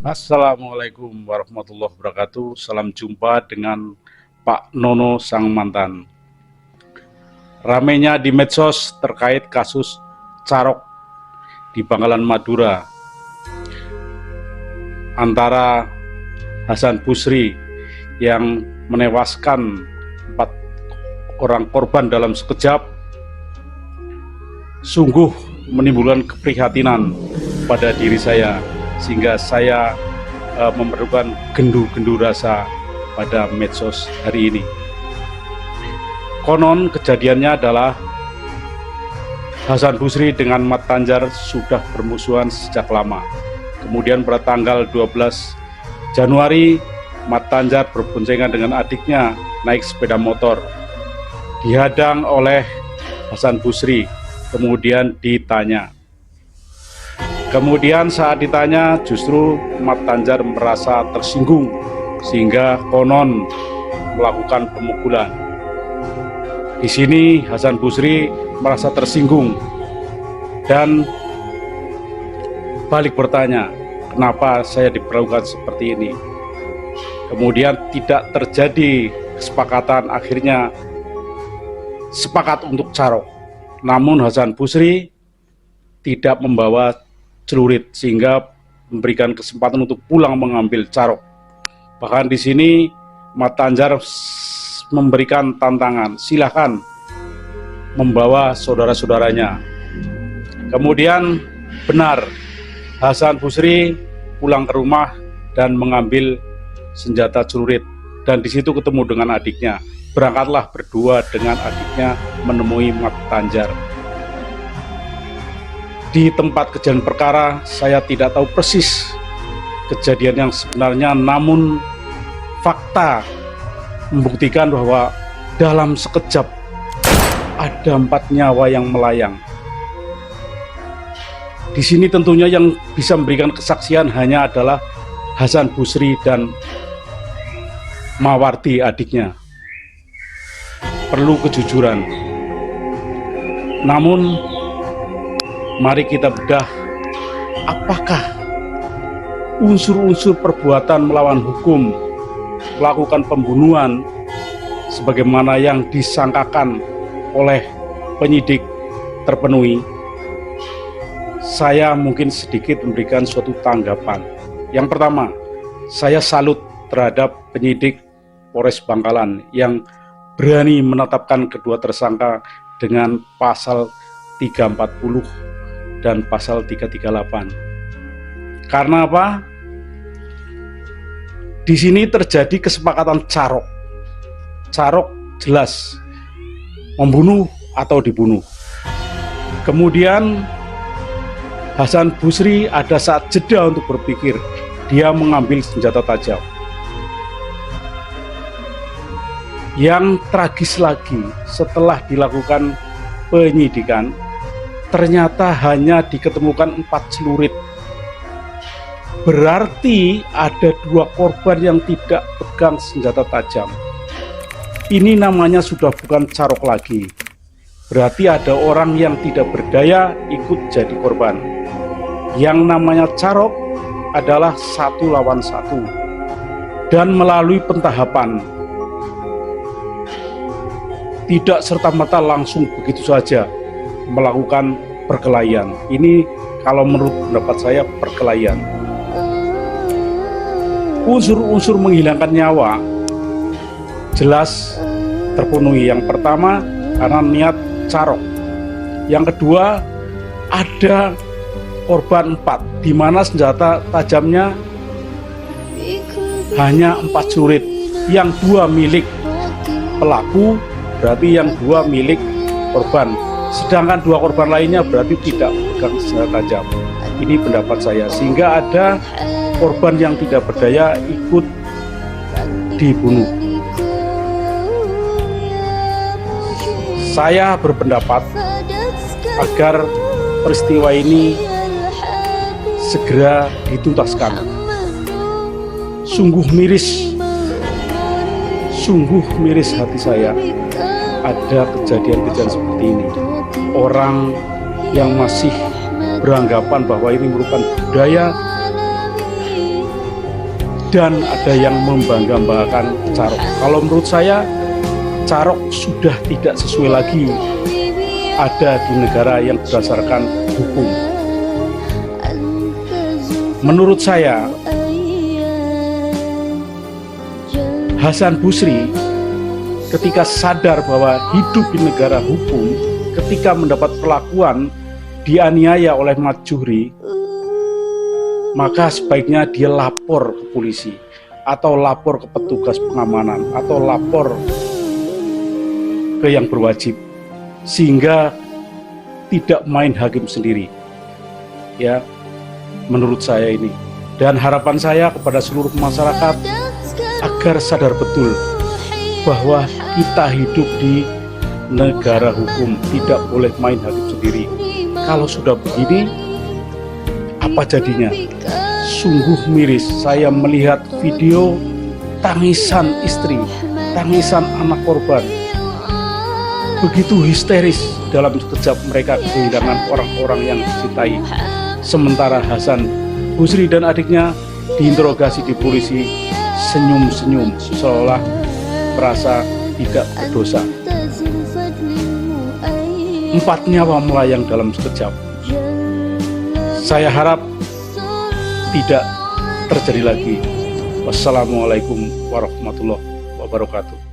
Assalamualaikum warahmatullahi wabarakatuh. Salam jumpa dengan Pak Nono sang mantan. Ramainya di medsos terkait kasus Carok di Bangkalan Madura antara Hasan Busri yang menewaskan 4 orang korban dalam sekejap sungguh menimbulkan keprihatinan pada diri saya, sehingga saya memerlukan gendu-gendu rasa pada medsos hari ini. Konon kejadiannya adalah Hasan Busri dengan Mat Tanjar sudah bermusuhan sejak lama. Kemudian pada tanggal 12 Januari, Mat Tanjar berboncengan dengan adiknya naik sepeda motor. Dihadang oleh Hasan Busri, kemudian ditanya. Kemudian saat ditanya justru Mat Tanjar merasa tersinggung sehingga konon melakukan pemukulan. Di sini Hasan Busri merasa tersinggung dan balik bertanya, kenapa saya diperlakukan seperti ini? Kemudian tidak terjadi kesepakatan, akhirnya sepakat untuk carok. Namun Hasan Busri tidak membawa celurit sehingga memberikan kesempatan untuk pulang mengambil carok. Bahkan di sini Mat Tanjar memberikan tantangan, silahkan membawa saudara-saudaranya. Kemudian benar, Hasan Busri pulang ke rumah dan mengambil senjata celurit, dan di situ ketemu dengan adiknya. Berangkatlah berdua dengan adiknya menemui Mat Tanjar. Di tempat kejadian perkara, saya tidak tahu persis kejadian yang sebenarnya, namun fakta membuktikan bahwa dalam sekejap ada 4 nyawa yang melayang. Di sini tentunya yang bisa memberikan kesaksian hanya adalah Hasan Busri dan Mawarti adiknya. Perlu kejujuran. Namun mari kita bedah, apakah unsur-unsur perbuatan melawan hukum, melakukan pembunuhan sebagaimana yang disangkakan oleh penyidik terpenuhi? Saya mungkin sedikit memberikan suatu tanggapan. Yang pertama, saya salut terhadap penyidik Polres Bangkalan yang berani menetapkan kedua tersangka dengan pasal 340 dan pasal 338. Karena apa? Di sini terjadi kesepakatan carok. Carok jelas membunuh atau dibunuh. Kemudian Hasan Busri ada saat jeda untuk berpikir, dia mengambil senjata tajam. Yang tragis lagi, setelah dilakukan penyidikan, ternyata hanya diketemukan 4 celurit. Berarti ada 2 korban yang tidak pegang senjata tajam. Ini namanya sudah bukan carok lagi. Berarti ada orang yang tidak berdaya ikut jadi korban. Yang namanya carok adalah 1 lawan 1 dan melalui pentahapan. Tidak serta-merta langsung begitu saja melakukan perkelahian. Ini kalau menurut pendapat saya perkelahian. Unsur-unsur menghilangkan nyawa jelas terpenuhi. Yang pertama karena niat carok. Yang kedua ada korban 4, di mana senjata tajamnya hanya 4 celurit. Yang 2 milik pelaku, berarti yang 2 milik korban. Sedangkan 2 korban lainnya berarti tidak pegang senjata tajam. Ini pendapat saya, sehingga ada korban yang tidak berdaya ikut dibunuh. Saya berpendapat agar peristiwa ini segera dituntaskan. Sungguh miris hati saya ada kejadian-kejadian seperti ini. Orang yang masih beranggapan bahwa ini merupakan budaya dan ada yang membangga-banggakan Carok. Kalau menurut saya, Carok sudah tidak sesuai lagi ada di negara yang berdasarkan hukum. Menurut saya, Hasan Basri ketika sadar bahwa hidup di negara hukum, ketika mendapat perlakuan dianiaya oleh Mat Zuhri, maka sebaiknya dia lapor ke polisi atau lapor ke petugas pengamanan atau lapor ke yang berwajib, sehingga tidak main hakim sendiri. Ya, menurut saya ini, dan harapan saya kepada seluruh masyarakat agar sadar betul bahwa kita hidup di negara hukum, tidak boleh main hakim sendiri. Kalau sudah begini, apa jadinya? Sungguh miris saya melihat video tangisan istri, tangisan anak korban. Begitu histeris, dalam sekejap mereka kehilangan orang-orang yang dicintai. Sementara Hasan Basri dan adiknya diinterogasi di polisi, senyum-senyum seolah merasa tidak berdosa. 4 nyawa melayang dalam sekejap. Saya harap tidak terjadi lagi. Wassalamualaikum warahmatullahi wabarakatuh.